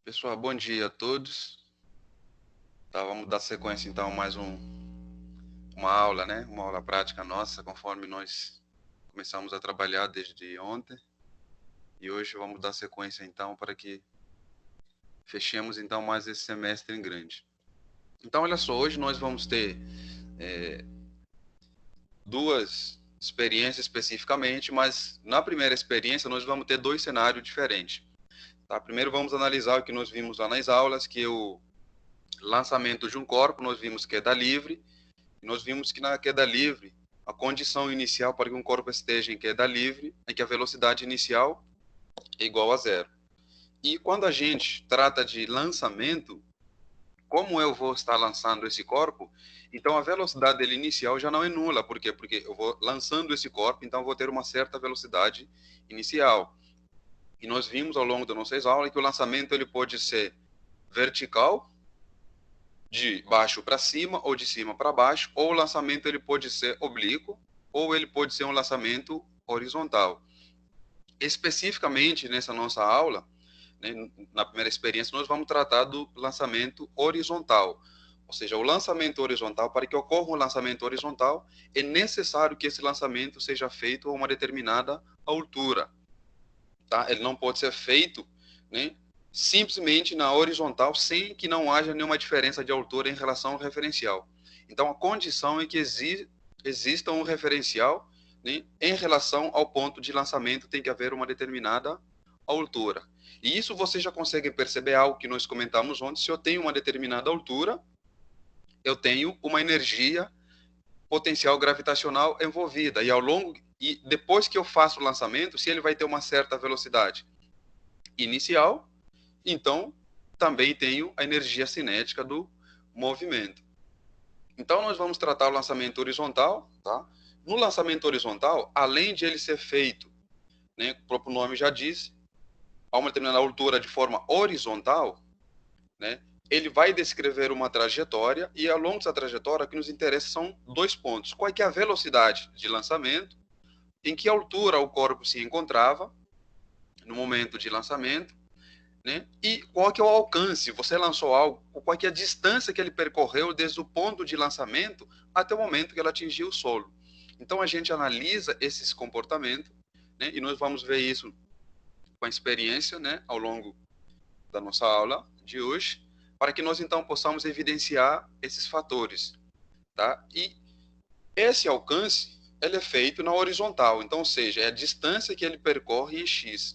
Pessoal, bom dia a todos. Tá, vamos dar sequência então a mais uma aula, né? Uma aula prática nossa, conforme nós começamos a trabalhar desde ontem. E hoje vamos dar sequência então para que fechemos então mais esse semestre em grande. Então, olha só, hoje nós vamos ter duas experiências especificamente, mas na primeira experiência nós vamos ter dois cenários diferentes. Tá? Primeiro vamos analisar o que nós vimos lá nas aulas, que é o lançamento de um corpo, nós vimos queda livre. Nós vimos que na queda livre, a condição inicial para que um corpo esteja em queda livre é que a velocidade inicial é igual a zero. E quando a gente trata de lançamento, como eu vou estar lançando esse corpo, então a velocidade dele inicial já não é nula. Por quê? Porque eu vou lançando esse corpo, então eu vou ter uma certa velocidade inicial. E nós vimos ao longo das nossas aulas que o lançamento ele pode ser vertical, de baixo para cima ou de cima para baixo, ou o lançamento ele pode ser oblíquo, ou ele pode ser um lançamento horizontal. Especificamente nessa nossa aula, né, na primeira experiência, nós vamos tratar do lançamento horizontal. Ou seja, o lançamento horizontal, para que ocorra um lançamento horizontal, é necessário que esse lançamento seja feito a uma determinada altura. Tá? Ele não pode ser feito, né, simplesmente na horizontal, sem que não haja nenhuma diferença de altura em relação ao referencial. Então, a condição é que exista um referencial, né, em relação ao ponto de lançamento, tem que haver uma determinada altura. E isso você já consegue perceber algo que nós comentamos ontem. Se eu tenho uma determinada altura, eu tenho uma energia potencial gravitacional envolvida. E depois que eu faço o lançamento, se ele vai ter uma certa velocidade inicial, então também tenho a energia cinética do movimento. Então nós vamos tratar o lançamento horizontal, tá? No lançamento horizontal, além de ele ser feito, né, o próprio nome já diz, a uma determinada altura de forma horizontal, né, ele vai descrever uma trajetória e ao longo dessa trajetória o que nos interessa são dois pontos. Qual é que é a velocidade de lançamento, em que altura o corpo se encontrava no momento de lançamento, né? E qual que é o alcance? Você lançou algo, qual que é a distância que ele percorreu desde o ponto de lançamento até o momento que ele atingiu o solo. Então a gente analisa esses comportamentos, né? E nós vamos ver isso com a experiência, né? Ao longo da nossa aula de hoje, para que nós então possamos evidenciar esses fatores, tá? E esse alcance ele é feito na horizontal, então, ou seja, é a distância que ele percorre em x.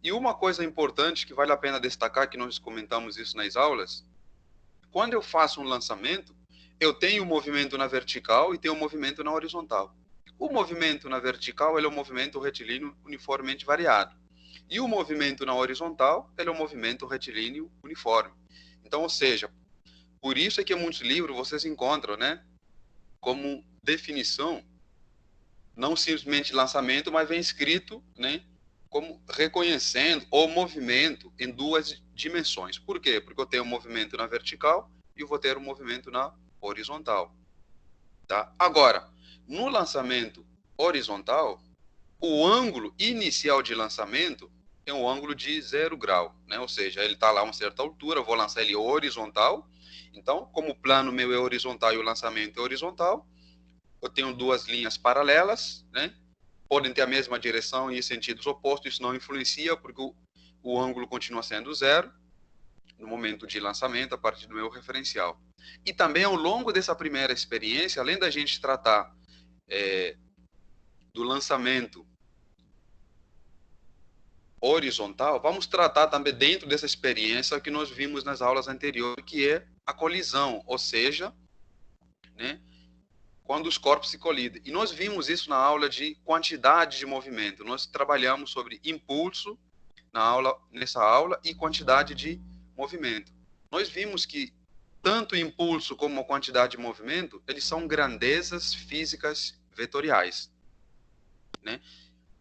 E uma coisa importante que vale a pena destacar, que nós comentamos isso nas aulas, quando eu faço um lançamento, eu tenho um movimento na vertical e tenho um movimento na horizontal. O movimento na vertical ele é um movimento retilíneo uniformemente variado. E o movimento na horizontal ele é um movimento retilíneo uniforme. Então, ou seja, por isso é que em muitos livros vocês encontram, né, como definição, não simplesmente lançamento, mas vem escrito, né, como reconhecendo o movimento em duas dimensões. Por quê? Porque eu tenho um movimento na vertical e eu vou ter um movimento na horizontal. Tá? Agora, no lançamento horizontal, o ângulo inicial de lançamento é um ângulo de 0 grau, né? Ou seja, ele está lá a uma certa altura, eu vou lançar ele horizontal. Então, como o plano meu é horizontal e o lançamento é horizontal, eu tenho duas linhas paralelas, né? Podem ter a mesma direção e sentidos opostos, isso não influencia, porque o ângulo continua sendo zero no momento de lançamento, a partir do meu referencial. E também, ao longo dessa primeira experiência, além da gente tratar do lançamento horizontal, vamos tratar também dentro dessa experiência que nós vimos nas aulas anteriores, que é a colisão, ou seja, né, quando os corpos se colidem. E nós vimos isso na aula de quantidade de movimento. Nós trabalhamos sobre impulso nessa aula e quantidade de movimento. Nós vimos que tanto o impulso como a quantidade de movimento, eles são grandezas físicas vetoriais, né?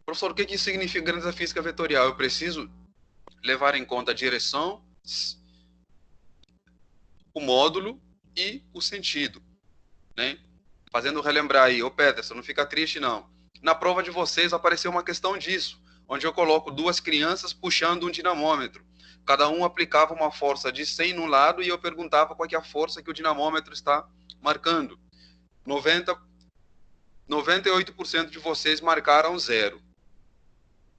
Professor, o que isso significa grandeza física vetorial? Eu preciso levar em conta a direção, o módulo e o sentido, né? Fazendo relembrar aí, ô Peterson, não fica triste não. Na prova de vocês apareceu uma questão disso, onde eu coloco duas crianças puxando um dinamômetro. Cada um aplicava uma força de 100 num lado e eu perguntava qual é a força que o dinamômetro está marcando. 98% de vocês marcaram 0.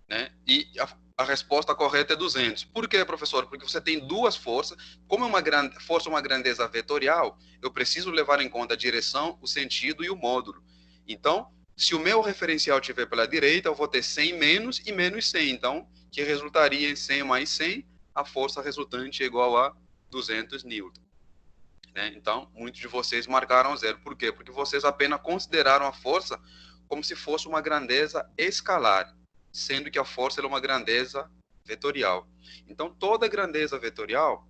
Né? E a resposta correta é 200. Por quê, professor? Porque você tem duas forças. Como é uma força uma grandeza vetorial, eu preciso levar em conta a direção, o sentido e o módulo. Então, se o meu referencial estiver pela direita, eu vou ter 100 menos e menos 100. Então, que resultaria em 100 mais 100, a força resultante é igual a 200 newton. Né? Então, muitos de vocês marcaram 0. Por quê? Porque vocês apenas consideraram a força como se fosse uma grandeza escalar, sendo que a força é uma grandeza vetorial. Então, toda grandeza vetorial,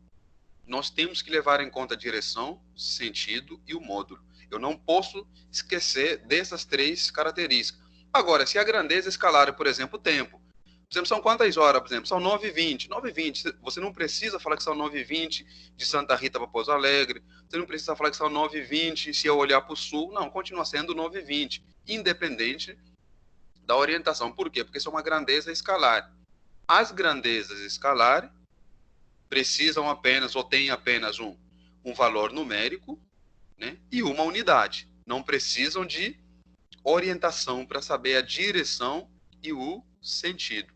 nós temos que levar em conta a direção, sentido e o módulo. Eu não posso esquecer dessas três características. Agora, se a grandeza escalar é, por exemplo, o tempo. Por exemplo, são quantas horas? Por exemplo, são 9h20. 9h20. Você não precisa falar que são 9h20 de Santa Rita para Pouso Alegre. Você não precisa falar que são 9h20 se eu olhar para o sul. Não, continua sendo 9h20, independente da orientação. Por quê? Porque isso é uma grandeza escalar. As grandezas escalares precisam apenas, ou têm apenas um valor numérico, né, e uma unidade. Não precisam de orientação para saber a direção e o sentido.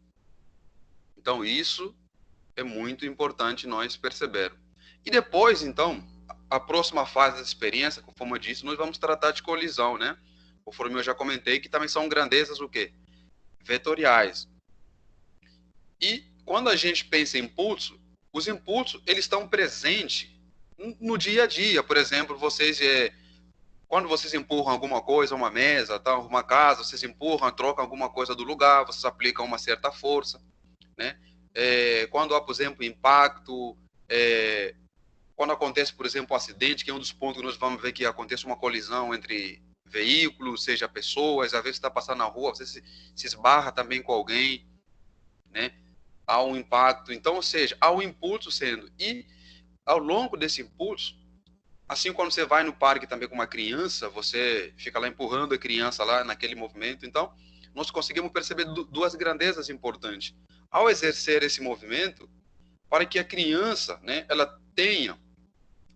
Então, isso é muito importante nós percebermos. E depois, então, a próxima fase da experiência, conforme eu disse, nós vamos tratar de colisão, né? Conforme eu já comentei, que também são grandezas o quê? Vetoriais. E quando a gente pensa em impulso, os impulsos, eles estão presentes no dia a dia. Por exemplo, quando vocês empurram alguma coisa, uma mesa, tá, uma casa, vocês empurram, trocam alguma coisa do lugar, vocês aplicam uma certa força, né? Quando há, por exemplo, impacto, quando acontece, por exemplo, um acidente, que é um dos pontos que nós vamos ver que acontece uma colisão entre veículos, seja pessoas, às vezes você está passando na rua, você se esbarra também com alguém, né? Há um impacto, então, ou seja, há um impulso sendo, e ao longo desse impulso, assim quando você vai no parque também com uma criança, você fica lá empurrando a criança lá naquele movimento, então, nós conseguimos perceber duas grandezas importantes. Ao exercer esse movimento, para que a criança, né, ela tenha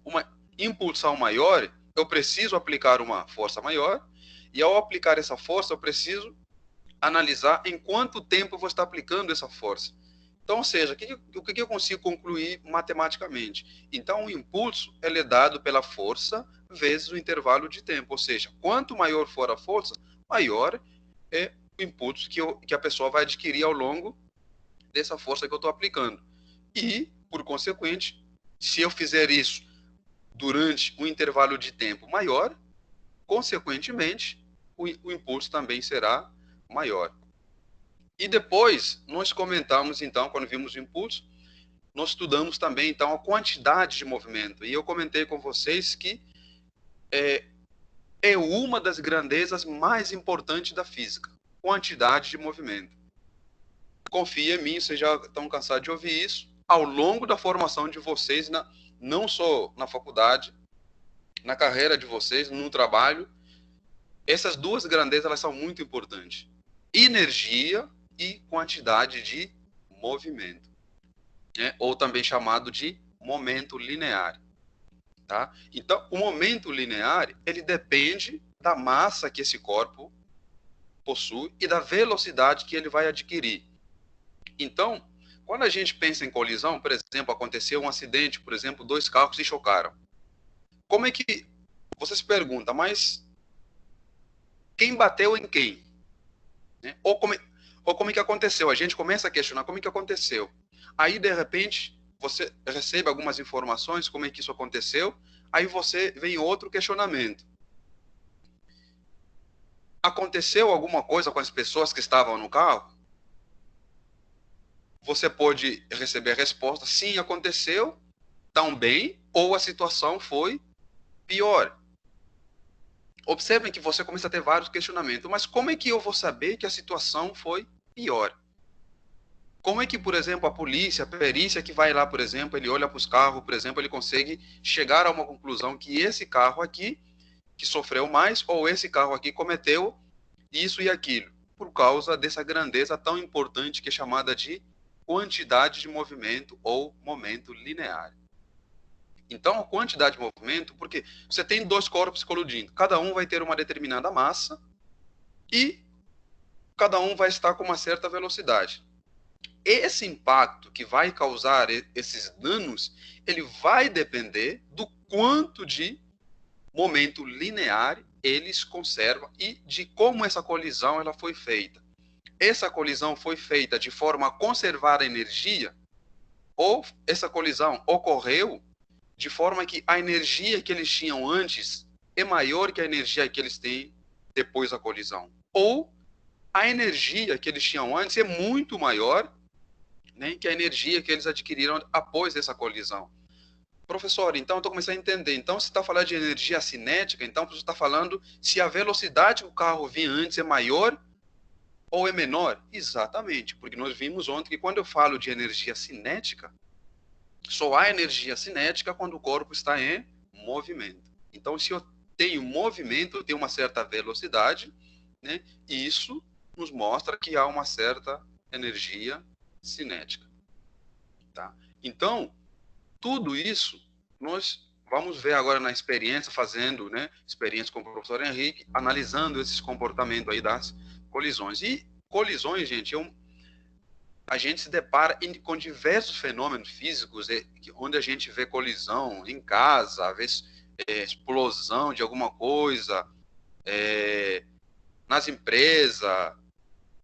uma impulsão maior, eu preciso aplicar uma força maior, e ao aplicar essa força, eu preciso analisar em quanto tempo eu vou estar aplicando essa força. Então, ou seja, o que eu consigo concluir matematicamente? Então, o impulso ele é dado pela força vezes o intervalo de tempo. Ou seja, quanto maior for a força, maior é o impulso que a pessoa vai adquirir ao longo dessa força que eu estou aplicando. E, por consequente, se eu fizer isso durante um intervalo de tempo maior, consequentemente, o impulso também será maior. E depois, nós comentamos, então, quando vimos o impulso, nós estudamos também, então, a quantidade de movimento. E eu comentei com vocês que é uma das grandezas mais importantes da física, quantidade de movimento. Confia em mim, vocês já estão cansados de ouvir isso, ao longo da formação de vocês, não só na faculdade, na carreira de vocês, no trabalho, essas duas grandezas elas são muito importantes. Energia e quantidade de movimento, né? Ou também chamado de momento linear. Tá? Então, o momento linear ele depende da massa que esse corpo possui e da velocidade que ele vai adquirir. Então, quando a gente pensa em colisão, por exemplo, aconteceu um acidente, por exemplo, 2 carros se chocaram. Como é que você se pergunta, mas quem bateu em quem? Né? Ou como é que aconteceu? A gente começa a questionar como é que aconteceu. Aí, de repente, você recebe algumas informações, como é que isso aconteceu, aí você vem outro questionamento. Aconteceu alguma coisa com as pessoas que estavam no carro? Você pode receber a resposta, sim, aconteceu tão bem, ou a situação foi pior. Observem que você começa a ter vários questionamentos, mas como é que eu vou saber que a situação foi pior? Como é que, por exemplo, a polícia, a perícia que vai lá, por exemplo, ele olha para os carros, por exemplo, ele consegue chegar a uma conclusão que esse carro aqui, que sofreu mais, ou esse carro aqui cometeu isso e aquilo, por causa dessa grandeza tão importante que é chamada de quantidade de movimento ou momento linear. Então, a quantidade de movimento, porque você tem dois corpos colidindo, cada um vai ter uma determinada massa e cada um vai estar com uma certa velocidade. Esse impacto que vai causar esses danos, ele vai depender do quanto de momento linear eles conservam e de como essa colisão ela foi feita. Essa colisão foi feita de forma a conservar a energia ou essa colisão ocorreu de forma que a energia que eles tinham antes é maior que a energia que eles têm depois da colisão. Ou a energia que eles tinham antes é muito maior, né, que a energia que eles adquiriram após essa colisão. Professor, então eu estou começando a entender. Então, se está falando de energia cinética, então você está falando se a velocidade que o carro vinha antes é maior ou é menor? Exatamente, porque nós vimos ontem que quando eu falo de energia cinética, só há energia cinética quando o corpo está em movimento. Então, se eu tenho movimento, eu tenho uma certa velocidade, né? E isso nos mostra que há uma certa energia cinética. Tá? Então, tudo isso nós vamos ver agora na experiência, fazendo, né, experiência com o professor Henrique, analisando esses comportamentos aí das colisões. E colisões, gente, a gente se depara com diversos fenômenos físicos, onde a gente vê colisão em casa, às vezes explosão de alguma coisa, nas empresas,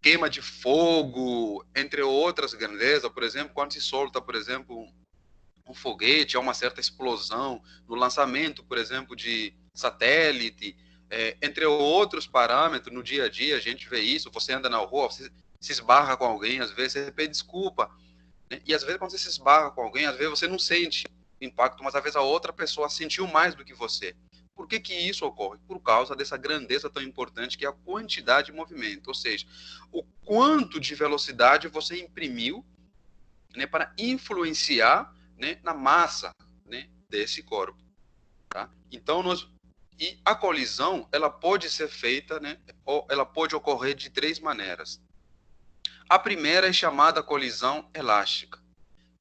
queima de fogo, entre outras grandezas. Por exemplo, quando se solta, por exemplo, um foguete, há uma certa explosão no lançamento, por exemplo, de satélite, entre outros parâmetros, no dia a dia a gente vê isso. Você anda na rua, você se esbarra com alguém, às vezes você pede desculpa, né? E às vezes quando você se esbarra com alguém, às vezes você não sente impacto, mas às vezes a outra pessoa sentiu mais do que você. Por que que isso ocorre? Por causa dessa grandeza tão importante que é a quantidade de movimento, ou seja, o quanto de velocidade você imprimiu, né, para influenciar, né, na massa, né, desse corpo. Tá? Então, e a colisão, ela pode ser feita, né, ou ela pode ocorrer de três maneiras. A primeira é chamada colisão elástica.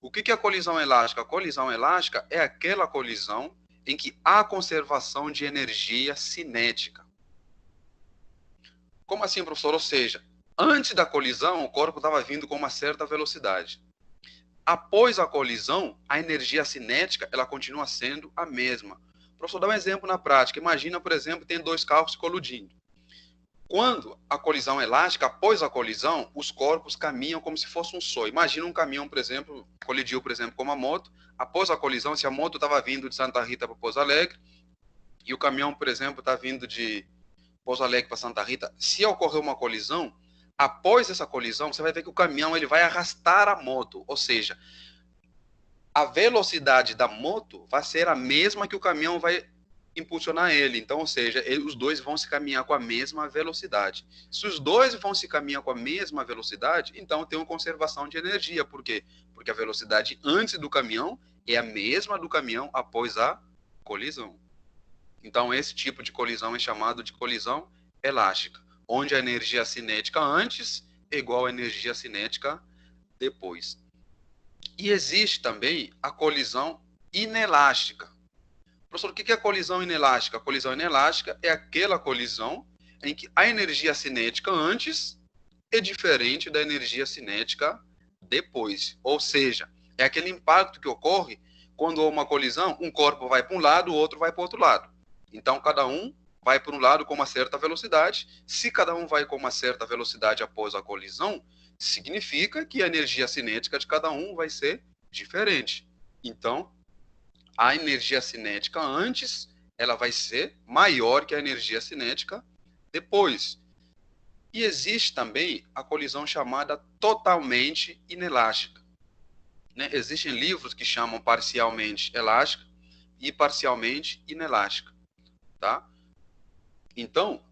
O que é a colisão elástica? A colisão elástica é aquela colisão em que há conservação de energia cinética. Como assim, professor? Ou seja, antes da colisão, o corpo estava vindo com uma certa velocidade. Após a colisão, a energia cinética ela continua sendo a mesma. Professor, dá um exemplo na prática. Imagina, por exemplo, tem dois carros colidindo. Quando a colisão é elástica, após a colisão, os corpos caminham como se fosse um só. Imagina um caminhão, por exemplo, colidiu, por exemplo, com uma moto. Após a colisão, se a moto estava vindo de Santa Rita para Pouso Alegre, e o caminhão, por exemplo, está vindo de Pouso Alegre para Santa Rita, se ocorrer uma colisão, após essa colisão, você vai ver que o caminhão ele vai arrastar a moto, ou seja, a velocidade da moto vai ser a mesma que o caminhão vai impulsionar ele. Então, ou seja, os dois vão se caminhar com a mesma velocidade. Se os dois vão se caminhar com a mesma velocidade, então tem uma conservação de energia. Por quê? Porque a velocidade antes do caminhão é a mesma do caminhão após a colisão. Então, esse tipo de colisão é chamado de colisão elástica, onde a energia cinética antes é igual à energia cinética depois. E existe também a colisão inelástica. Professor, o que é a colisão inelástica? A colisão inelástica é aquela colisão em que a energia cinética antes é diferente da energia cinética depois. Ou seja, é aquele impacto que ocorre quando há uma colisão, um corpo vai para um lado, o outro vai para o outro lado. Então, cada um vai para um lado com uma certa velocidade. Se cada um vai com uma certa velocidade após a colisão, significa que a energia cinética de cada um vai ser diferente. Então, a energia cinética antes, ela vai ser maior que a energia cinética depois. E existe também a colisão chamada totalmente inelástica. Né? Existem livros que chamam parcialmente elástica e parcialmente inelástica. Tá? Então,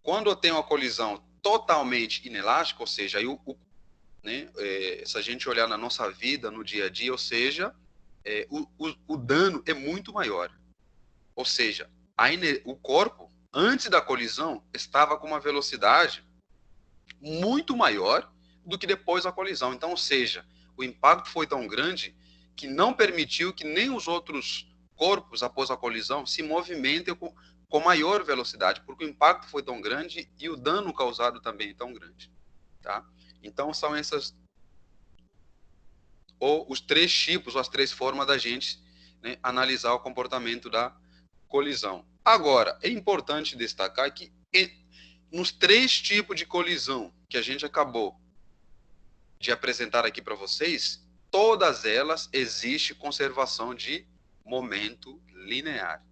quando eu tenho uma colisão totalmente inelástica, ou seja, aí se a gente olhar na nossa vida, no dia a dia, ou seja, o dano é muito maior. Ou seja, o corpo, antes da colisão, estava com uma velocidade muito maior do que depois da colisão. Então, ou seja, o impacto foi tão grande que não permitiu que nem os outros corpos, após a colisão, se movimentem com maior velocidade, porque o impacto foi tão grande e o dano causado também é tão grande. Tá? Então, são essas ou os três tipos, ou as três formas da gente, né, analisar o comportamento da colisão. Agora, é importante destacar que nos três tipos de colisão que a gente acabou de apresentar aqui para vocês, todas elas existe conservação de momento linear.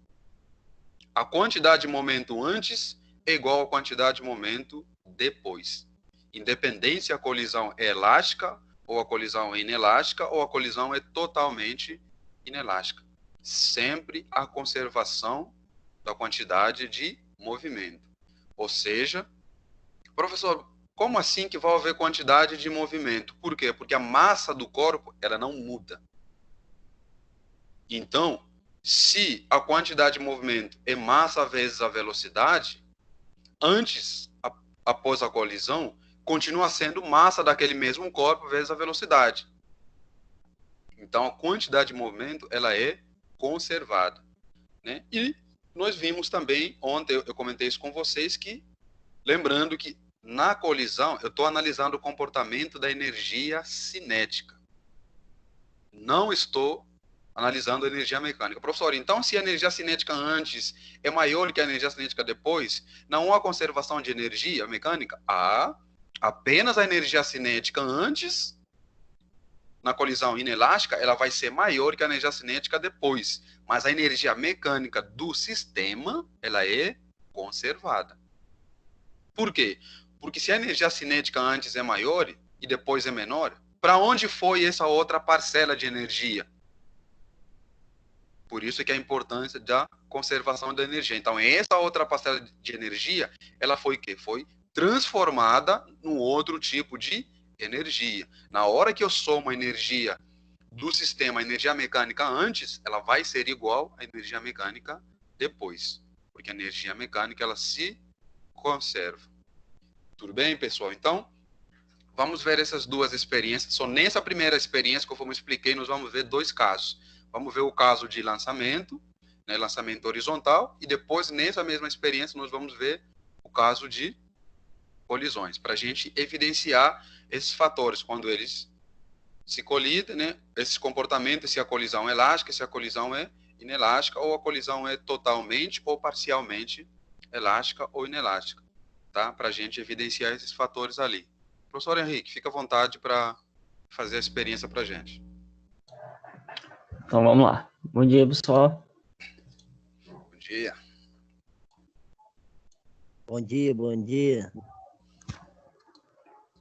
A quantidade de momento antes é igual à quantidade de momento depois. Independente se a colisão é elástica, ou a colisão é inelástica, ou a colisão é totalmente inelástica. Sempre a conservação da quantidade de movimento. Ou seja, professor, como assim que vai haver quantidade de movimento? Por quê? Porque a massa do corpo, ela não muda. Então, se a quantidade de movimento é massa vezes a velocidade, antes, após a colisão, continua sendo massa daquele mesmo corpo vezes a velocidade. Então, a quantidade de movimento, ela é conservada, né? E nós vimos também, ontem eu comentei isso com vocês, que, lembrando que na colisão, eu estou analisando o comportamento da energia cinética. Não estou analisando a energia mecânica. Professor, então se a energia cinética antes é maior que a energia cinética depois, não há conservação de energia mecânica? Há apenas a energia cinética antes, na colisão inelástica, ela vai ser maior que a energia cinética depois. Mas a energia mecânica do sistema, ela é conservada. Por quê? Porque se a energia cinética antes é maior e depois é menor, para onde foi essa outra parcela de energia? Por isso que a importância da conservação da energia. Então, essa outra parcela de energia, ela foi o quê? Foi transformada num outro tipo de energia. Na hora que eu somo a energia do sistema, a energia mecânica antes, ela vai ser igual à energia mecânica depois. Porque a energia mecânica, ela se conserva. Tudo bem, pessoal? Então, vamos ver essas duas experiências. Só nessa primeira experiência, conforme eu expliquei, nós vamos ver dois casos. Vamos ver o caso de lançamento, né, lançamento horizontal, e depois, nessa mesma experiência, nós vamos ver o caso de colisões, para a gente evidenciar esses fatores, quando eles se colidem, né, esses comportamentos, se a colisão é elástica, se a colisão é inelástica, ou a colisão é totalmente ou parcialmente elástica ou inelástica, tá? Para a gente evidenciar esses fatores ali. Professor Henrique, fica à vontade para fazer a experiência para a gente. Então vamos lá. Bom dia, pessoal. Bom dia. Bom dia, bom dia.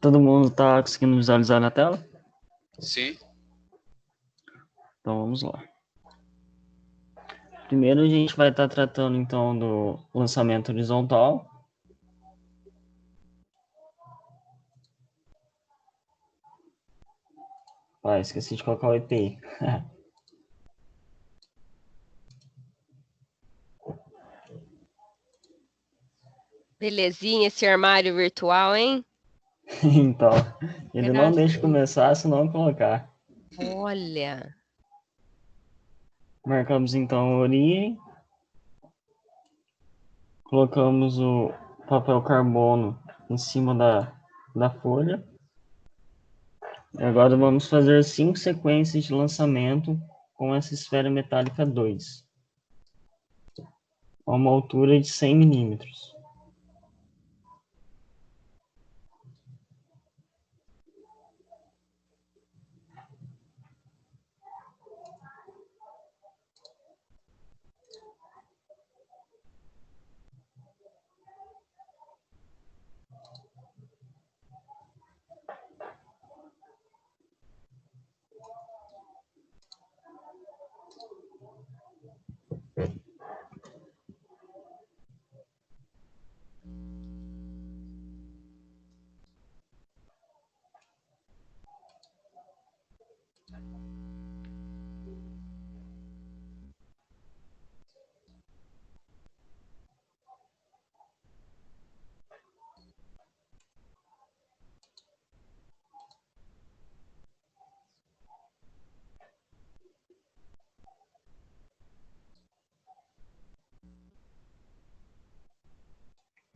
Todo mundo está conseguindo visualizar na tela? Sim. Então vamos lá. Primeiro a gente vai estar tratando então do lançamento horizontal. Ah, esqueci de colocar o EPI. Belezinha esse armário virtual, hein? Então, ele não deixa começar se não colocar. Olha. Marcamos então a origem. Colocamos o papel carbono em cima da folha. E agora vamos fazer 5 sequências de lançamento com essa esfera metálica 2. A uma altura de 100 milímetros.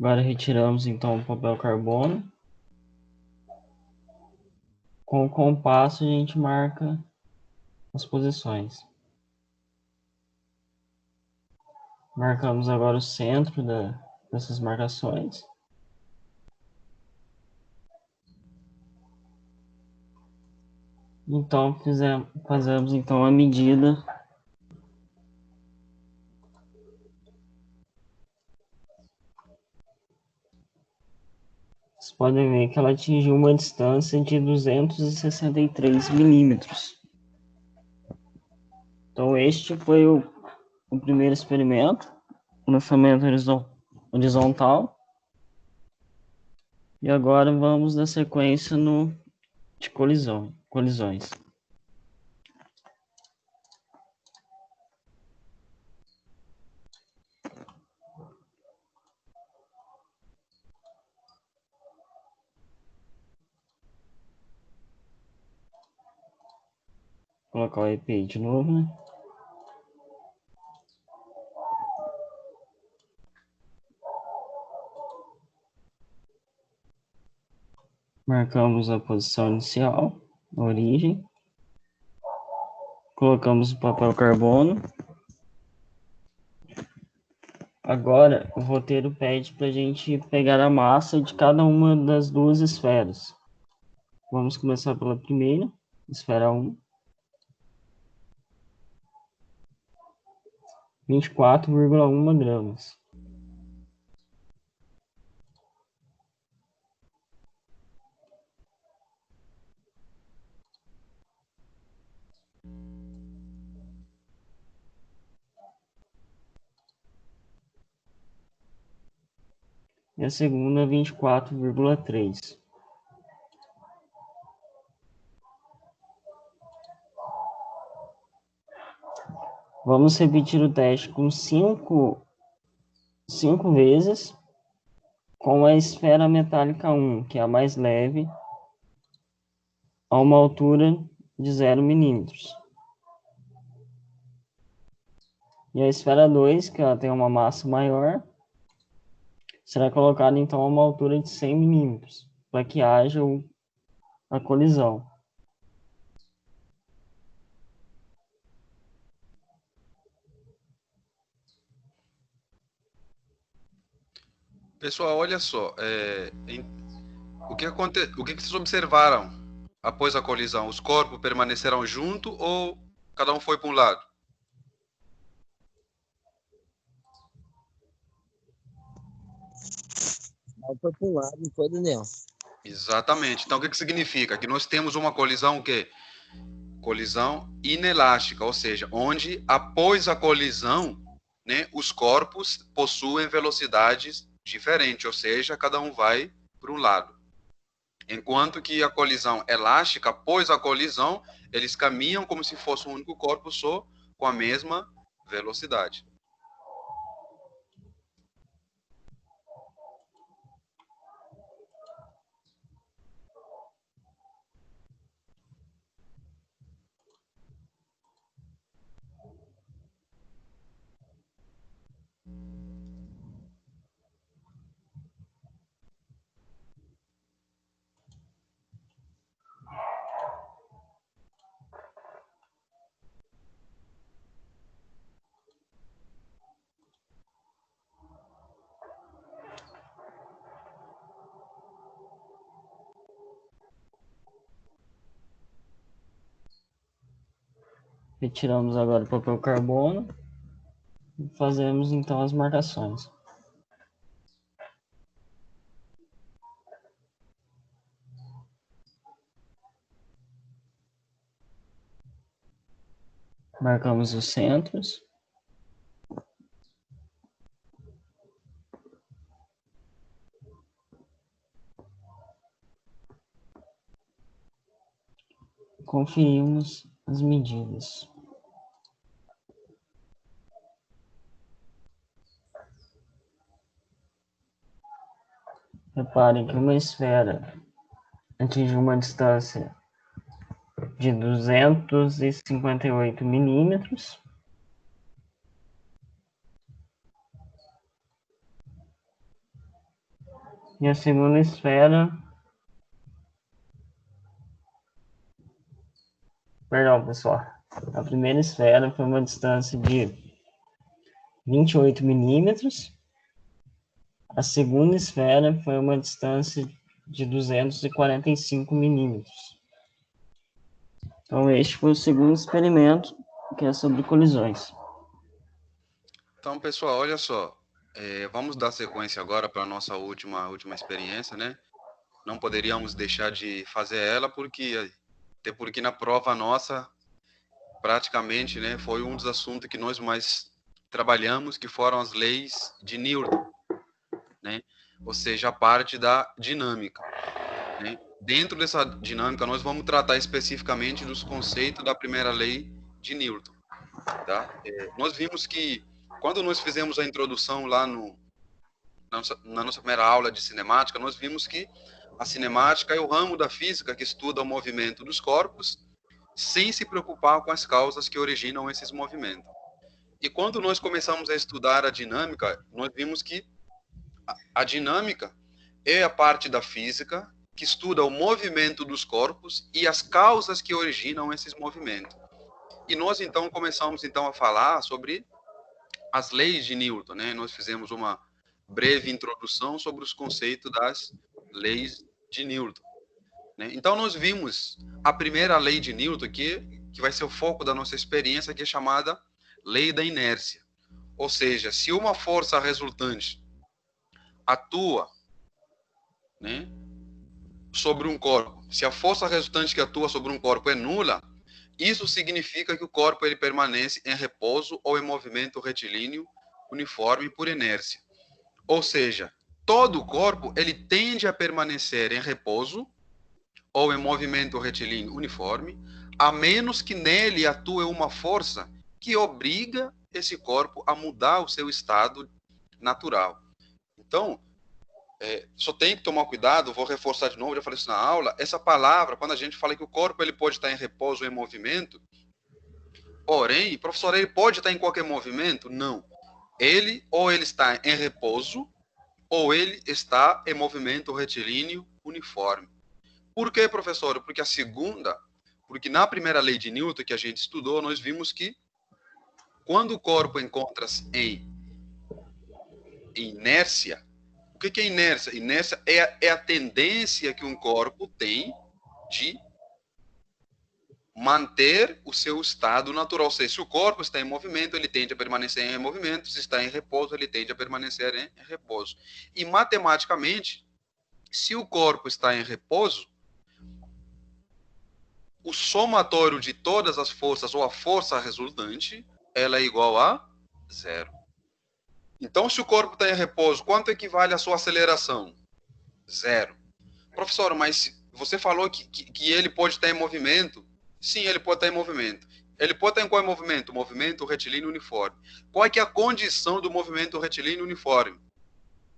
Agora retiramos então o papel carbono. Com o compasso a gente marca as posições. Marcamos agora o centro dessas marcações. Então fazemos então a medida. Vocês podem ver que ela atingiu uma distância de 263 milímetros. Então este foi o primeiro experimento, lançamento horizontal. E agora vamos na sequência de colisões. Vou colocar o EPI de novo, né? Marcamos a posição inicial, a origem. Colocamos o papel carbono. Agora o roteiro pede para a gente pegar a massa de cada uma das duas esferas. Vamos começar pela primeira, esfera 1. 24,1 gramas. E a segunda, 24,3. Vamos repetir o teste com 5 vezes com a esfera metálica 1, que é a mais leve, a uma altura de 0 milímetros. E a esfera 2, que ela tem uma massa maior, será colocada então a uma altura de 100 milímetros, para que haja a colisão. Pessoal, olha só, o que vocês observaram após a colisão? Os corpos permaneceram juntos ou cada um foi para um lado? Foi para um lado, não foi, Daniel? Exatamente. Então, o que significa? Que nós temos uma colisão o quê? Colisão inelástica, ou seja, onde após a colisão, né, os corpos possuem velocidades diferentes, ou seja, cada um vai para um lado. Enquanto que a colisão elástica, após a colisão, eles caminham como se fosse um único corpo só, com a mesma velocidade. Retiramos agora o papel carbono e fazemos então as marcações. Marcamos os centros. Conferimos as medidas. Reparem que uma esfera atinge uma distância de 258 milímetros. E a segunda esfera... Perdão, pessoal. A primeira esfera foi uma distância de 28 milímetros. A segunda esfera foi uma distância de 245 milímetros. Então, este foi o segundo experimento, que é sobre colisões. Então, pessoal, olha só. Vamos dar sequência agora para a nossa última experiência, né? Não poderíamos deixar de fazer ela, até porque na prova nossa, praticamente, né, foi um dos assuntos que nós mais trabalhamos, que foram as leis de Newton, né? Ou seja, a parte da dinâmica, né? Dentro dessa dinâmica, nós vamos tratar especificamente dos conceitos da primeira lei de Newton, tá? Nós vimos que, quando nós fizemos a introdução lá na nossa primeira aula de cinemática, nós vimos que a cinemática é o ramo da física que estuda o movimento dos corpos sem se preocupar com as causas que originam esses movimentos. E quando nós começamos a estudar a dinâmica, nós vimos que a dinâmica é a parte da física que estuda o movimento dos corpos e as causas que originam esses movimentos. E nós, então, começamos a falar sobre as leis de Newton, né? Nós fizemos uma breve introdução sobre os conceitos das leis de Newton, né? Então, nós vimos a primeira lei de Newton, que vai ser o foco da nossa experiência, que é chamada lei da inércia. Ou seja, se uma força resultante atua, né, sobre um corpo, se a força resultante que atua sobre um corpo é nula, isso significa que o corpo ele permanece em repouso ou em movimento retilíneo uniforme por inércia. Ou seja, todo o corpo ele tende a permanecer em repouso ou em movimento retilíneo uniforme, a menos que nele atue uma força que obriga esse corpo a mudar o seu estado natural. Então, só tem que tomar cuidado, vou reforçar de novo, já falei isso na aula, essa palavra, quando a gente fala que o corpo ele pode estar em repouso ou em movimento, porém, professor, ele pode estar em qualquer movimento? Não. Ele está em repouso, ou ele está em movimento retilíneo uniforme. Por quê, professor? Porque na primeira lei de Newton que a gente estudou, nós vimos que quando o corpo encontra-se em inércia, o que é inércia? Inércia é a tendência que um corpo tem de manter o seu estado natural. Ou seja, se o corpo está em movimento, ele tende a permanecer em movimento. Se está em repouso, ele tende a permanecer em repouso. E matematicamente, se o corpo está em repouso, o somatório de todas as forças, ou a força resultante, ela é igual a zero. Então, se o corpo está em repouso, quanto equivale a sua aceleração? Zero. Professor, mas você falou que ele pode estar em movimento. Sim, ele pode estar em movimento. Ele pode estar em qual movimento? Movimento retilíneo uniforme. Qual é que é a condição do movimento retilíneo uniforme?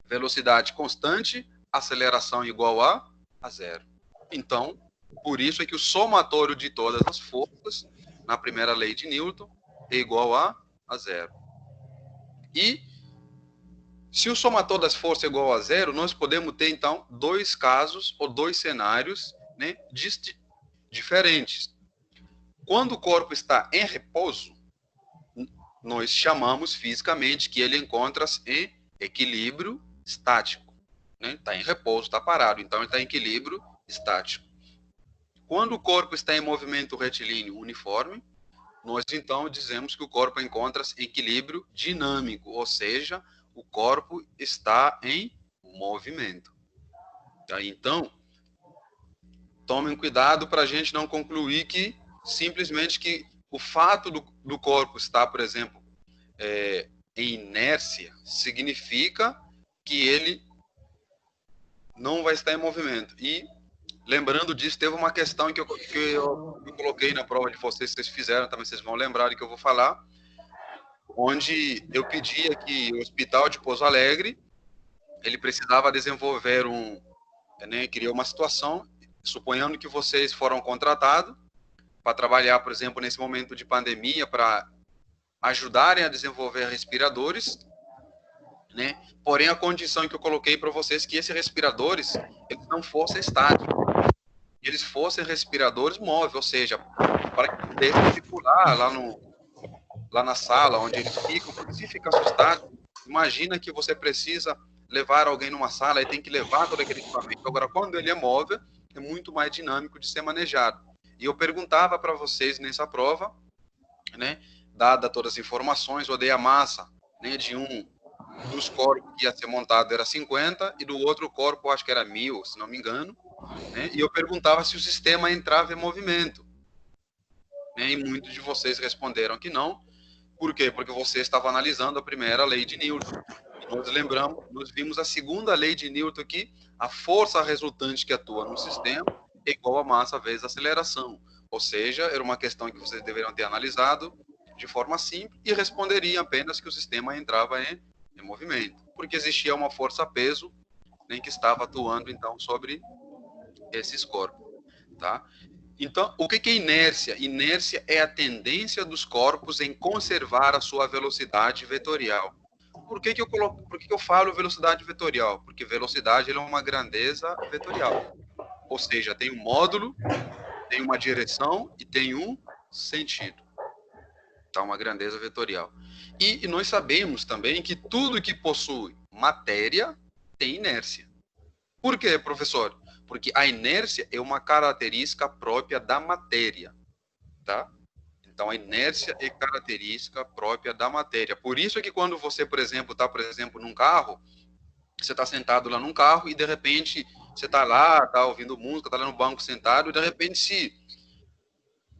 Velocidade constante, aceleração igual a zero. Então, por isso é que o somatório de todas as forças, na primeira lei de Newton, é igual a zero. E, se o somatório das forças é igual a zero, nós podemos ter, então, dois casos ou dois cenários, né, diferentes. Quando o corpo está em repouso, nós chamamos fisicamente que ele encontra-se em equilíbrio estático, né? Está em repouso, está parado, então ele está em equilíbrio estático. Quando o corpo está em movimento retilíneo uniforme, nós então dizemos que o corpo encontra-se em equilíbrio dinâmico, ou seja, o corpo está em movimento. Tá? Então, tomem cuidado para a gente não concluir que simplesmente que o fato do corpo estar, por exemplo, em inércia, significa que ele não vai estar em movimento. E, lembrando disso, teve uma questão que eu coloquei na prova de vocês fizeram, também vocês vão lembrar do que eu vou falar, onde eu pedia que o Hospital de Pouso Alegre, ele precisava desenvolver criou uma situação, suponhando que vocês foram contratados para trabalhar, por exemplo, nesse momento de pandemia, para ajudarem a desenvolver respiradores, né? Porém, a condição que eu coloquei para vocês é que esses respiradores, eles não fossem estáticos, eles fossem respiradores móveis, ou seja, para que pudessem circular lá na sala onde eles ficam, porque se fica assustado, imagina que você precisa levar alguém numa sala e tem que levar todo aquele equipamento. Agora, quando ele é móvel, é muito mais dinâmico de ser manejado. E eu perguntava para vocês nessa prova, né, dada todas as informações, eu dei a massa, né, de um dos corpos que ia ser montado era 50 e do outro corpo acho que era 1000, se não me engano, né, e eu perguntava se o sistema entrava em movimento, né, e muitos de vocês responderam que não. Por quê? Porque você estava analisando a primeira lei de Newton. E nós lembramos, nós vimos a segunda lei de Newton aqui, a força resultante que atua no sistema é igual a massa vezes a aceleração. Ou seja, era uma questão que vocês deveriam ter analisado de forma simples e responderiam apenas que o sistema entrava em movimento, porque existia uma força-peso, né, que estava atuando então sobre esses corpos, tá? Então, o que é inércia? Inércia é a tendência dos corpos em conservar a sua velocidade vetorial. Por que eu falo velocidade vetorial? Porque velocidade é uma grandeza vetorial. Ou seja, tem um módulo, tem uma direção e tem um sentido. Então, uma grandeza vetorial. E nós sabemos também que tudo que possui matéria tem inércia. Por quê, professor? Porque a inércia é uma característica própria da matéria, tá? Então, a inércia é característica própria da matéria. Por isso é que quando você, por exemplo, está, num carro, você está sentado lá num carro e, de repente, você está lá, está ouvindo música, está lá no banco sentado, e, de repente, se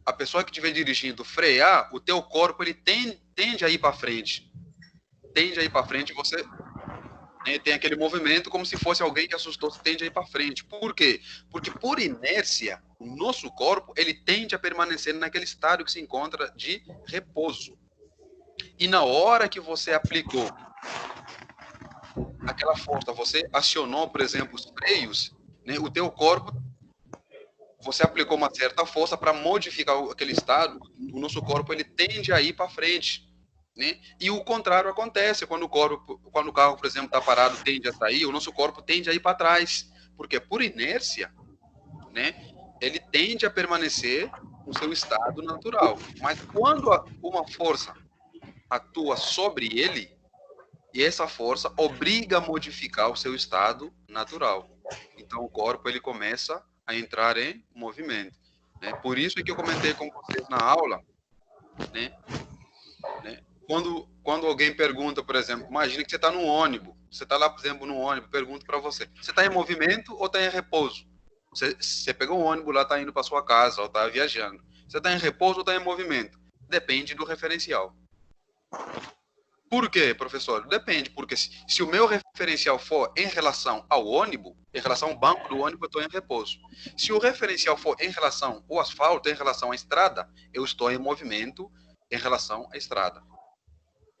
a pessoa que estiver dirigindo frear, o teu corpo, ele tende a ir para frente. Tende a ir para frente, você... tem aquele movimento como se fosse alguém que assustou, se tende a ir para frente. Por quê? Porque por inércia, o nosso corpo ele tende a permanecer naquele estado que se encontra de repouso. E na hora que você aplicou aquela força, você acionou, por exemplo, os freios, né, o teu corpo, você aplicou uma certa força para modificar aquele estado, o nosso corpo ele tende a ir para frente. Né? E o contrário acontece, quando o carro, por exemplo, está parado, tende a sair, o nosso corpo tende a ir para trás, porque por inércia, né, ele tende a permanecer no seu estado natural. Mas quando uma força atua sobre ele, e essa força obriga a modificar o seu estado natural. Então o corpo ele começa a entrar em movimento. Né? Por isso que eu comentei com vocês na aula, né? Quando alguém pergunta, por exemplo, imagina que você está no ônibus, você está lá, por exemplo, no ônibus, pergunta para você está em movimento ou está em repouso? Você pegou um ônibus lá, está indo para sua casa ou está viajando. Você está em repouso ou está em movimento? Depende do referencial. Por quê, professor? Depende, porque se o meu referencial for em relação ao ônibus, em relação ao banco do ônibus, eu estou em repouso. Se o referencial for em relação ao asfalto, em relação à estrada, eu estou em movimento em relação à estrada.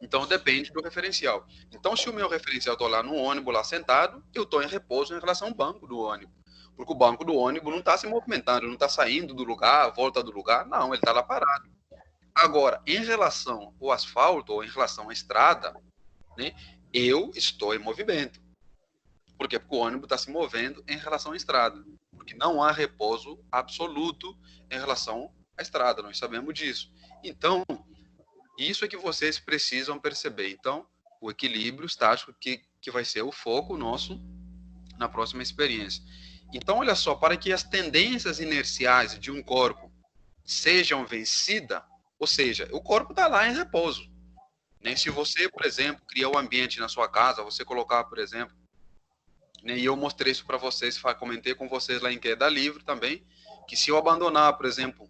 Então, depende do referencial. Então, se o meu referencial está lá no ônibus, lá sentado, eu estou em repouso em relação ao banco do ônibus. Porque o banco do ônibus não está se movimentando, não está saindo do lugar, volta do lugar. Não, ele está lá parado. Agora, em relação ao asfalto ou em relação à estrada, né, eu estou em movimento. Por quê? Porque o ônibus está se movendo em relação à estrada. Porque não há repouso absoluto em relação à estrada. Nós sabemos disso. Então, isso é que vocês precisam perceber. Então, o equilíbrio estático que vai ser o foco nosso na próxima experiência. Então, olha só, para que as tendências inerciais de um corpo sejam vencidas, ou seja, o corpo está lá em repouso. Né? Se você, por exemplo, criar um ambiente na sua casa, você colocar, por exemplo, né, e eu mostrei isso para vocês, comentei com vocês lá em Queda Livre também, que se eu abandonar, por exemplo,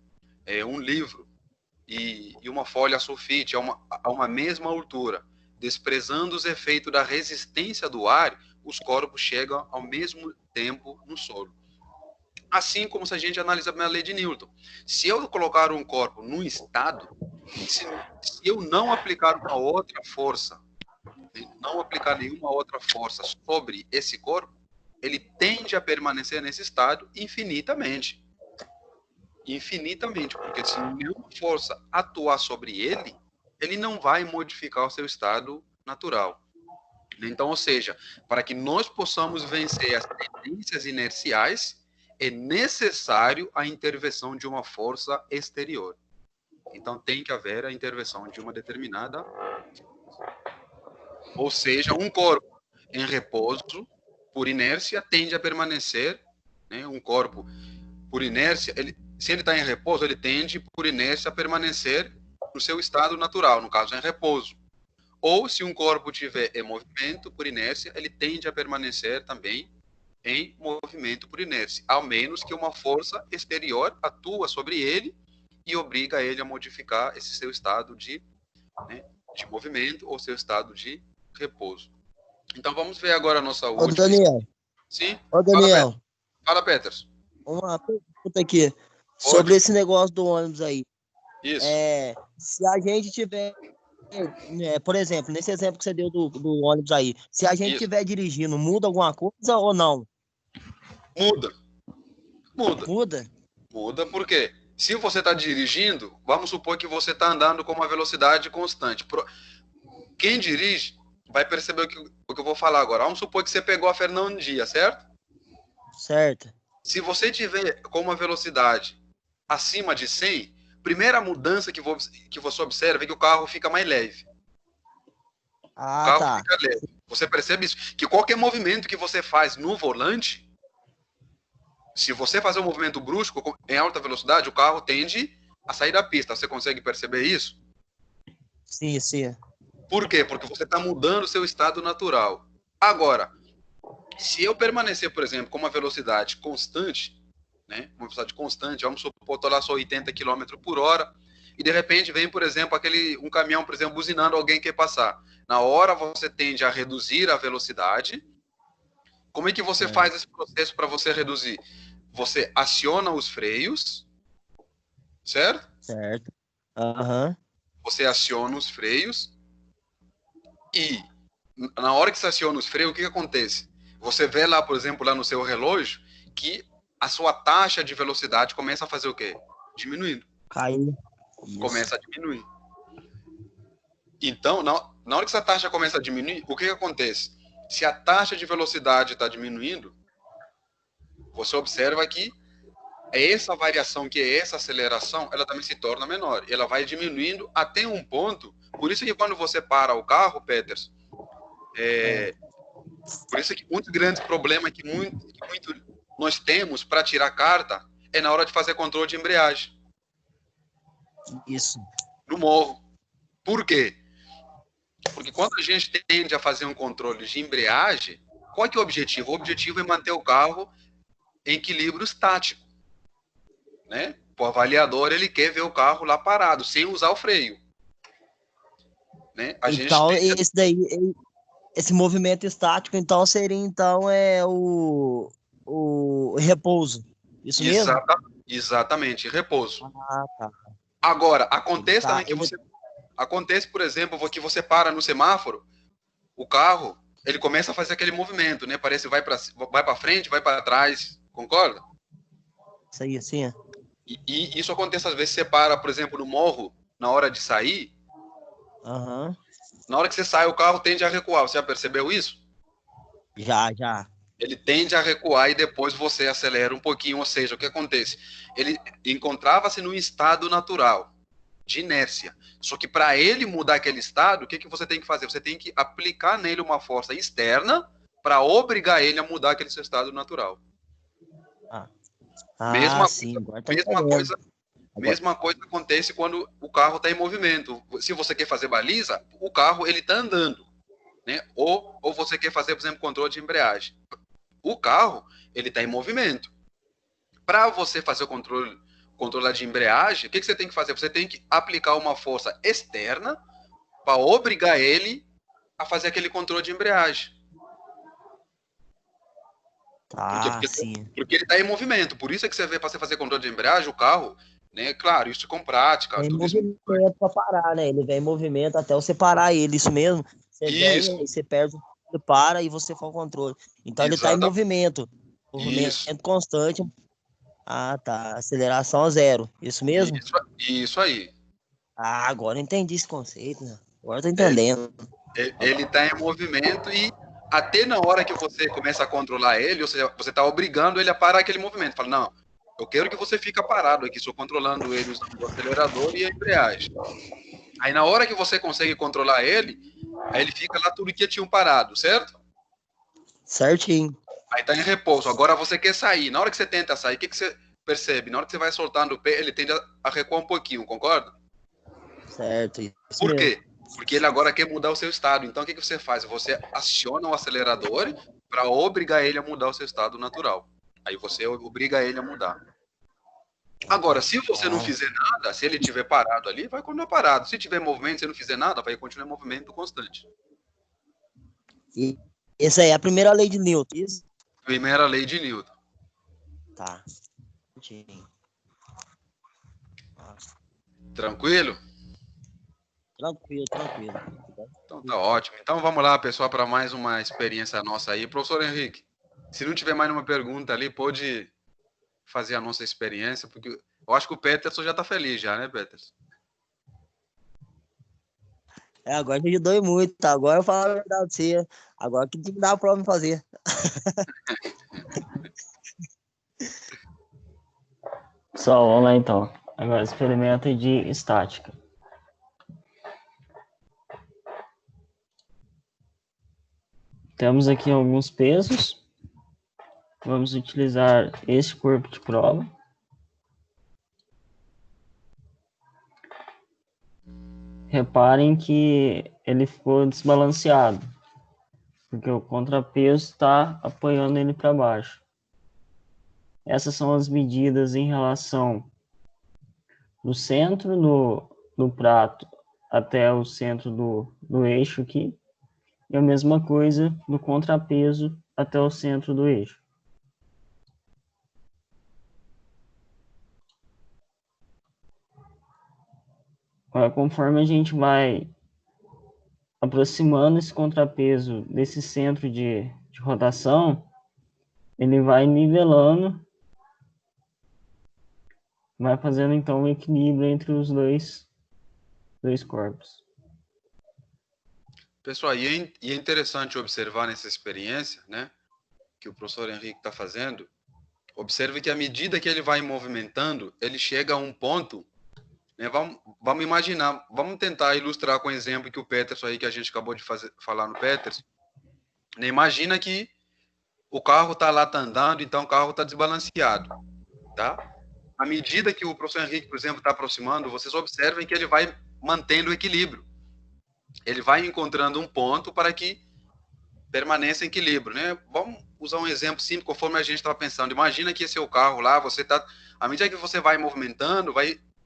um livro e uma folha sulfite a uma mesma altura, desprezando os efeitos da resistência do ar, os corpos chegam ao mesmo tempo no solo. Assim como se a gente analisa a lei de Newton. Se eu colocar um corpo num estado, se eu não aplicar uma outra força, não aplicar nenhuma outra força sobre esse corpo, ele tende a permanecer nesse estado infinitamente. Infinitamente, porque se nenhuma força atuar sobre ele, ele não vai modificar o seu estado natural. Então, ou seja, para que nós possamos vencer as tendências inerciais, é necessário a intervenção de uma força exterior. Então, tem que haver a intervenção de uma determinada, ou seja, um corpo em repouso, por inércia, tende a permanecer, né? Um corpo, por inércia, se ele está em repouso, ele tende, por inércia, a permanecer no seu estado natural, no caso, em repouso. Ou, se um corpo tiver em movimento, por inércia, ele tende a permanecer também em movimento por inércia, ao menos que uma força exterior atua sobre ele e obriga ele a modificar esse seu estado de, né, de movimento ou seu estado de repouso. Então, vamos ver agora a nossa Ô, última... Daniel. Sim? Ô, Daniel. Fala, Peters. Uma pergunta aqui. Sobre esse negócio do ônibus aí. Isso. Se a gente tiver... por exemplo, nesse exemplo que você deu do ônibus aí, se a gente estiver dirigindo, muda alguma coisa ou não? Muda. Muda, Por quê? Se você está dirigindo, vamos supor que você está andando com uma velocidade constante. Quem dirige vai perceber o que eu vou falar agora. Vamos supor que você pegou a Fernão Dias, certo? Certo. Se você tiver com uma velocidade acima de 100, primeira mudança que você observa é que o carro fica mais leve. O carro fica leve. Você percebe isso? Que qualquer movimento que você faz no volante, se você fazer um movimento brusco em alta velocidade, o carro tende a sair da pista. Você consegue perceber isso? Sim, sim. Por quê? Porque você está mudando o seu estado natural. Agora, se eu permanecer, por exemplo, com uma velocidade constante, né? Uma velocidade constante, vamos supor, estou lá só 80 km por hora, e de repente vem, por exemplo, um caminhão, por exemplo, buzinando, alguém quer passar. Na hora você tende a reduzir a velocidade. Como é que você faz esse processo para você reduzir? Você aciona os freios, certo? Certo. Aham. Você aciona os freios e na hora que você aciona os freios, o que acontece? Você vê lá, por exemplo, lá no seu relógio, que a sua taxa de velocidade começa a fazer o quê? Diminuindo. Caiu. Começa a diminuir. Então, na hora que essa taxa começa a diminuir, o que acontece? Se a taxa de velocidade está diminuindo, você observa que essa variação, que é essa aceleração, ela também se torna menor. Ela vai diminuindo até um ponto. Por isso que quando você para o carro, Peters, por isso que um dos grandes problemas que muito nós temos para tirar carta é na hora de fazer controle de embreagem. Isso. No morro. Por quê? Porque quando a gente tende a fazer um controle de embreagem, qual que é o objetivo? O objetivo é manter o carro em equilíbrio estático, né? O avaliador, ele quer ver o carro lá parado, sem usar o freio, né? Então, esse movimento estático, então, seria, então, o repouso. Isso mesmo? Exatamente, repouso. Ah, tá. Agora, acontece também que acontece, por exemplo, que você para no semáforo, o carro, ele começa a fazer aquele movimento, né? Parece que vai para frente, vai para trás, concorda? Isso aí, assim. E isso acontece às vezes, você para, por exemplo, no morro, na hora de sair, na hora que você sai, o carro tende a recuar. Você já percebeu isso? Já. Ele tende a recuar e depois você acelera um pouquinho. Ou seja, o que acontece? Ele encontrava-se num estado natural, de inércia. Só que para ele mudar aquele estado, o que você tem que fazer? Você tem que aplicar nele uma força externa para obrigar ele a mudar aquele seu estado natural. Mesma coisa acontece quando o carro está em movimento. Se você quer fazer baliza, o carro ele está andando, né? Ou você quer fazer, por exemplo, controle de embreagem. O carro ele está em movimento. Para você fazer o controle de embreagem, o que você tem que fazer? Você tem que aplicar uma força externa para obrigar ele a fazer aquele controle de embreagem. Porque ele está em movimento. Por isso é que você vê para você fazer controle de embreagem, o carro, né? Claro, isso com prática. Vem em movimento para parar, né? Ele vem em movimento até você parar ele, isso mesmo. Você vem, você perde, ele para e você faz o controle. Então ele está em movimento. Movimento constante. Ah, tá. Aceleração 0. Isso mesmo? Isso aí. Ah, agora eu entendi esse conceito, né? Agora eu tô entendendo. Ele está em movimento e até na hora que você começa a controlar ele, ou seja, você está obrigando ele a parar aquele movimento. Fala, não, eu quero que você fique parado aqui, estou controlando ele usando o acelerador e a embreagem. Aí na hora que você consegue controlar ele, aí ele fica lá tudo quietinho parado, certo? Certinho. Aí tá em repouso. Agora você quer sair. Na hora que você tenta sair, o que você percebe? Na hora que você vai soltando o pé, ele tende a recuar um pouquinho, concorda? Certo. Isso Por mesmo. quê? Porque ele agora quer mudar o seu estado. Então o que você faz? Você aciona o acelerador para obrigar ele a mudar o seu estado natural. Aí você obriga ele a mudar. Agora, se você não fizer nada, se ele estiver parado ali, vai continuar parado. Se tiver movimento, se não fizer nada, vai continuar em movimento constante. E essa aí é a primeira lei de Newton. Isso? Primeira lei de Newton. Tá. Tranquilo? Tranquilo. Então tá ótimo. Então vamos lá, pessoal, para mais uma experiência nossa aí. Professor Henrique, se não tiver mais nenhuma pergunta ali, pode fazer a nossa experiência, porque eu acho que o Peterson já tá feliz já, né, Peterson? Agora me ajudou muito, tá? Agora eu falo a verdade pra você. Agora que tem que dar a prova pra fazer. Pessoal, vamos lá então. Agora, experimento de estática. Temos aqui alguns pesos. Vamos utilizar este corpo de prova. Reparem que ele ficou desbalanceado, porque o contrapeso está apoiando ele para baixo. Essas são as medidas em relação do centro do prato até o centro do eixo aqui, e a mesma coisa do contrapeso até o centro do eixo. Agora, conforme a gente vai aproximando esse contrapeso desse centro de rotação, ele vai nivelando, vai fazendo então um equilíbrio entre os dois corpos. Pessoal, e é interessante observar nessa experiência, né, que o professor Henrique está fazendo. Observe que à medida que ele vai movimentando, ele chega a um ponto, né, vamos imaginar, vamos tentar ilustrar com o exemplo que o Peterson aí, que a gente acabou de falar no Peterson, né, imagina que o carro está lá, tá andando, então o carro está desbalanceado, tá? À medida que o professor Henrique, por exemplo, está aproximando, vocês observem que ele vai mantendo o equilíbrio. Ele vai encontrando um ponto para que permaneça em equilíbrio, né? Vamos usar um exemplo simples, conforme a gente estava pensando. Imagina que esse é o carro lá, à medida que você vai movimentando,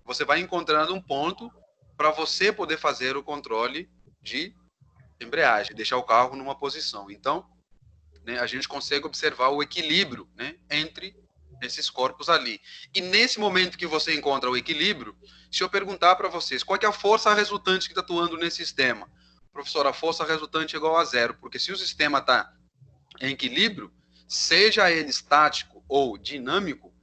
você vai encontrando um ponto para você poder fazer o controle de embreagem, deixar o carro numa posição. Então, né, a gente consegue observar o equilíbrio, né, entre esses corpos ali. E nesse momento que você encontra o equilíbrio, se eu perguntar para vocês qual é a força resultante que está atuando nesse sistema, professor, a força resultante é igual a zero, porque se o sistema está em equilíbrio, seja ele estático ou dinâmico,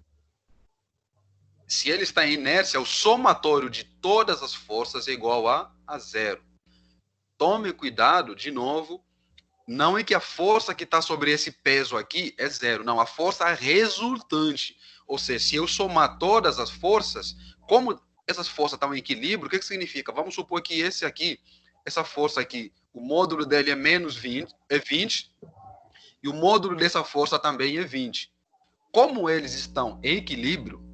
se ele está em inércia, o somatório de todas as forças é igual a zero. Tome cuidado, de novo, não é que a força que está sobre esse peso aqui é zero, não, a força resultante. Ou seja, se eu somar todas as forças, como essas forças estão em equilíbrio, o que significa? Vamos supor que essa força aqui, o módulo dele é menos 20, e o módulo dessa força também é 20. Como eles estão em equilíbrio,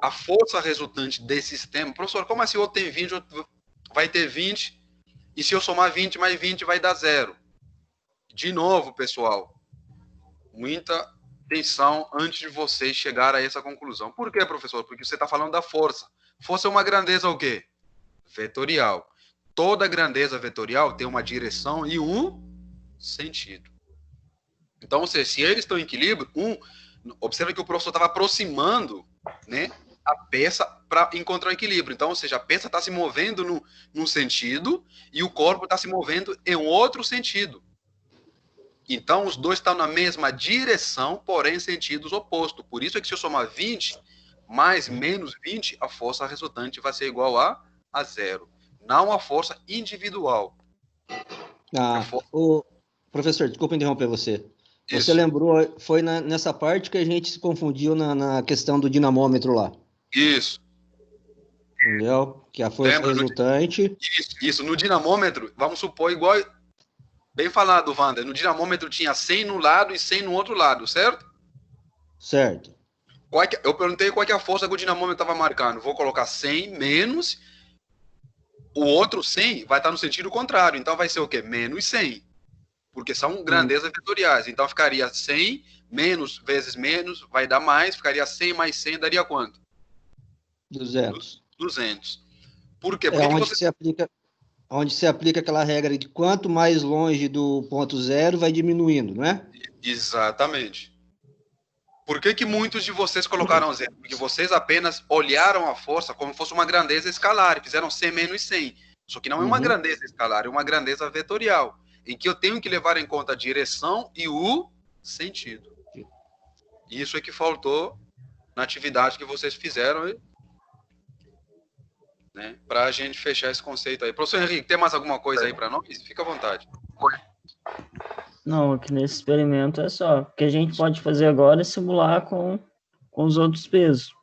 a força resultante desse sistema, professor, como assim o outro tem 20, outro vai ter 20, e se eu somar 20 mais 20 vai dar zero. De novo, pessoal, muita atenção antes de vocês chegar a essa conclusão. Por quê, professor? Porque você está falando da força. Força é uma grandeza o quê? Vetorial. Toda grandeza vetorial tem uma direção e um sentido. Então, ou seja, se eles estão em equilíbrio, observa que o professor estava aproximando, né, a peça para encontrar o equilíbrio. Então, ou seja, a peça está se movendo num sentido e o corpo está se movendo em outro sentido. Então, os dois estão na mesma direção, porém em sentidos opostos. Por isso é que se eu somar 20 mais menos 20, a força resultante vai ser igual a zero. não a força individual. O professor, desculpa interromper você. Você Isso. lembrou, foi nessa parte que a gente se confundiu na questão do dinamômetro lá. Isso. Entendeu? Que a força resultante... Isso, no dinamômetro, vamos supor, igual, bem falado, Wander, no dinamômetro tinha 100 no lado e 100 no outro lado, certo? Certo. Eu perguntei qual que é a força que o dinamômetro estava marcando. Vou colocar 100 menos, o outro 100 vai estar no sentido contrário, então vai ser o quê? Menos 100. Porque são grandezas vetoriais, então ficaria 100 menos vezes menos, vai dar mais, ficaria 100 mais 100, daria quanto? 200. 200. Por quê? Onde se aplica aquela regra de quanto mais longe do ponto zero vai diminuindo, não é? Exatamente. Por que muitos de vocês colocaram zero? Porque vocês apenas olharam a força como se fosse uma grandeza escalar, e fizeram 100 menos 100. Só que não é uma grandeza escalar, é uma grandeza vetorial, em que eu tenho que levar em conta a direção e o sentido. Isso é que faltou na atividade que vocês fizeram, né, para a gente fechar esse conceito aí. Professor Henrique, tem mais alguma coisa aí para nós? Fica à vontade. Não, aqui nesse experimento é só. O que a gente pode fazer agora é simular com os outros pesos.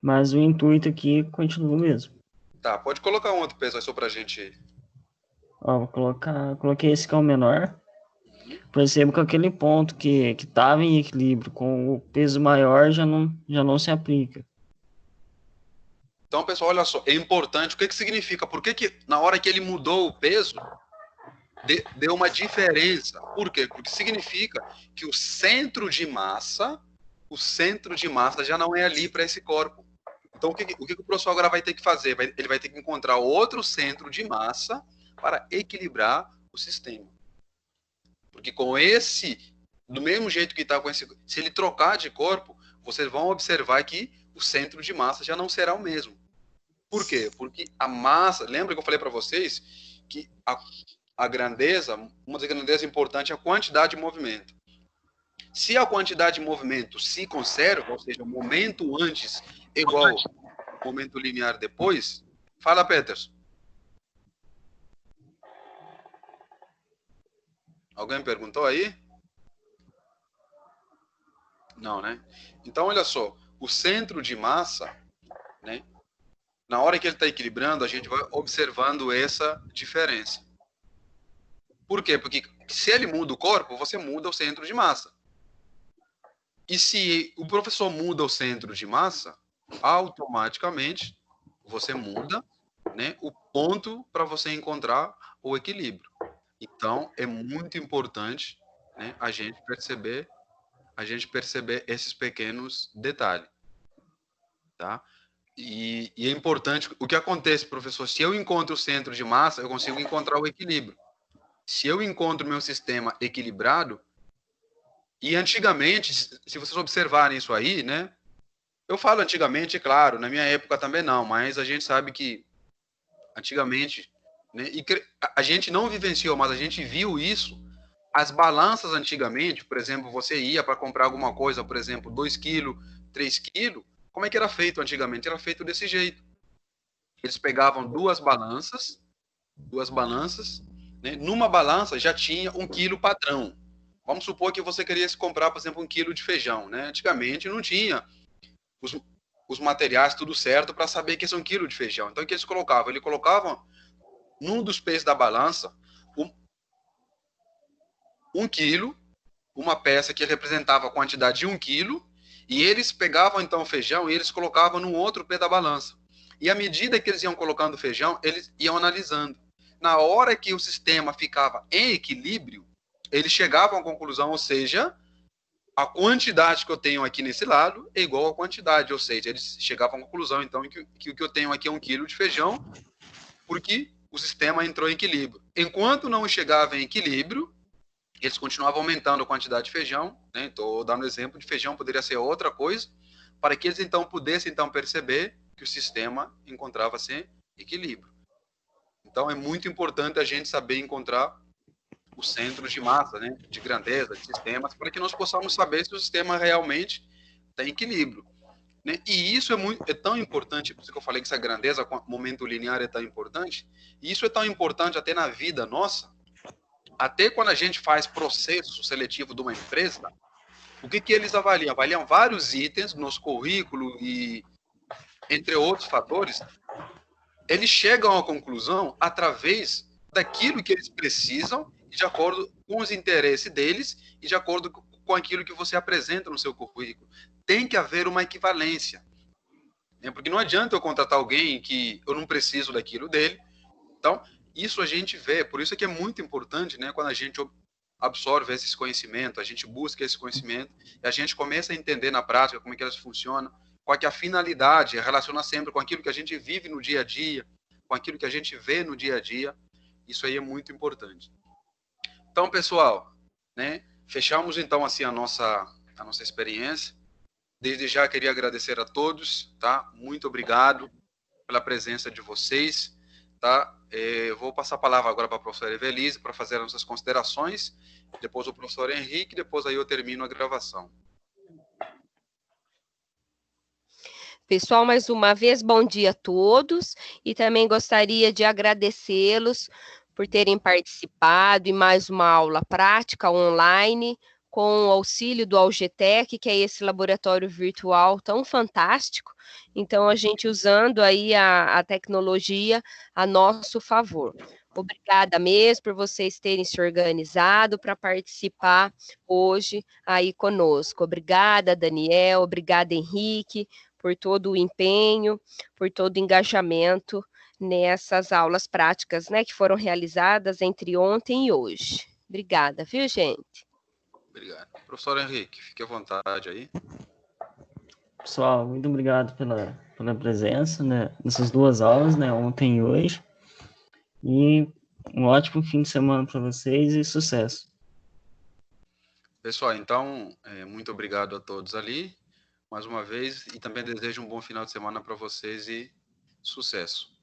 Mas o intuito aqui continua o mesmo. Tá, pode colocar um outro peso aí só para a gente... Ó, coloquei esse que é o menor. Percebo que aquele ponto que estava em equilíbrio com o peso maior já não se aplica. Então, pessoal, olha só, é importante. O que significa? Por que na hora que ele mudou o peso, deu uma diferença? Por quê? Porque significa que o centro de massa já não é ali para esse corpo. Então, o que o professor agora vai ter que fazer? Ele vai ter que encontrar outro centro de massa para equilibrar o sistema. Porque com esse, do mesmo jeito que está com esse, se ele trocar de corpo, vocês vão observar que o centro de massa já não será o mesmo. Por quê? Porque a massa, lembra que eu falei para vocês que a grandeza, uma das grandezas importantes é a quantidade de movimento. Se a quantidade de movimento se conserva, ou seja, o momento antes igual ao momento linear depois, fala, Peters. Alguém perguntou aí? Não, né? Então, olha só, o centro de massa, né? Na hora que ele está equilibrando, a gente vai observando essa diferença. Por quê? Porque se ele muda o corpo, você muda o centro de massa. E se o professor muda o centro de massa, automaticamente você muda, né, o ponto para você encontrar o equilíbrio. Então, é muito importante, né, a gente perceber esses pequenos detalhes, tá? E é importante, o que acontece, professor, se eu encontro o centro de massa, eu consigo encontrar o equilíbrio. Se eu encontro meu sistema equilibrado, e antigamente, se vocês observarem isso aí, né, eu falo antigamente, claro, na minha época também não, mas a gente sabe que antigamente, né, e a gente não vivenciou, mas a gente viu isso. As balanças antigamente, por exemplo, você ia para comprar alguma coisa, por exemplo, 2 quilos, 3 quilos, como é que era feito antigamente? Era feito desse jeito. Eles pegavam duas balanças, né? Numa balança já tinha 1 quilo padrão. Vamos supor que você queria se comprar, por exemplo, 1 quilo de feijão, né? Antigamente não tinha os materiais tudo certo para saber que esse é 1 quilo de feijão. Então, o que eles colocavam? Eles colocavam num dos pesos da balança 1 quilo, uma peça que representava a quantidade de 1 quilo, e eles pegavam então o feijão e eles colocavam no outro pé da balança. E à medida que eles iam colocando o feijão, eles iam analisando. Na hora que o sistema ficava em equilíbrio, eles chegavam à conclusão, ou seja, a quantidade que eu tenho aqui nesse lado é igual à quantidade, ou seja, eles chegavam à conclusão, então, que o que eu tenho aqui é 1 quilo de feijão, porque o sistema entrou em equilíbrio. Enquanto não chegava em equilíbrio, eles continuavam aumentando a quantidade de feijão, né? Estou dando exemplo de feijão, poderia ser outra coisa, para que eles então pudessem então perceber que o sistema encontrava-se em equilíbrio. Então é muito importante a gente saber encontrar os centros de massa, né? De grandeza, de sistemas, para que nós possamos saber se o sistema realmente está em equilíbrio. né? E isso é tão importante, por isso que eu falei que essa grandeza, com o momento linear é tão importante, e isso é tão importante até na vida nossa, até quando a gente faz processo seletivo de uma empresa, o que eles avaliam? Avaliam vários itens no nosso currículo e, entre outros fatores, eles chegam à conclusão através daquilo que eles precisam, de acordo com os interesses deles e de acordo com aquilo que você apresenta no seu currículo. Tem que haver uma equivalência, né? Porque não adianta eu contratar alguém que eu não preciso daquilo dele. Então, isso a gente vê, por isso é que é muito importante, né, quando a gente absorve esses conhecimentos, a gente busca esse conhecimento e a gente começa a entender na prática como é que elas funcionam, qual é a finalidade, relaciona sempre com aquilo que a gente vive no dia a dia, com aquilo que a gente vê no dia a dia. Isso aí é muito importante. Então, pessoal, né, fechamos então assim a nossa experiência. Desde já queria agradecer a todos, tá? Muito obrigado pela presença de vocês, tá? Eu vou passar a palavra agora para a professora Evelise para fazer as nossas considerações, depois o professor Henrique, depois aí eu termino a gravação. Pessoal, mais uma vez, bom dia a todos, e também gostaria de agradecê-los por terem participado em mais uma aula prática online, com o auxílio do Algetec, que é esse laboratório virtual tão fantástico. Então, a gente usando aí a tecnologia a nosso favor. Obrigada mesmo por vocês terem se organizado para participar hoje aí conosco. Obrigada, Daniel, obrigada, Henrique, por todo o empenho, por todo o engajamento nessas aulas práticas, né, que foram realizadas entre ontem e hoje. Obrigada, viu, gente? Obrigado. Professor Henrique, fique à vontade aí. Pessoal, muito obrigado pela presença, né, nessas duas aulas, né, ontem e hoje. E um ótimo fim de semana para vocês e sucesso. Pessoal, então, muito obrigado a todos ali, mais uma vez, e também desejo um bom final de semana para vocês e sucesso.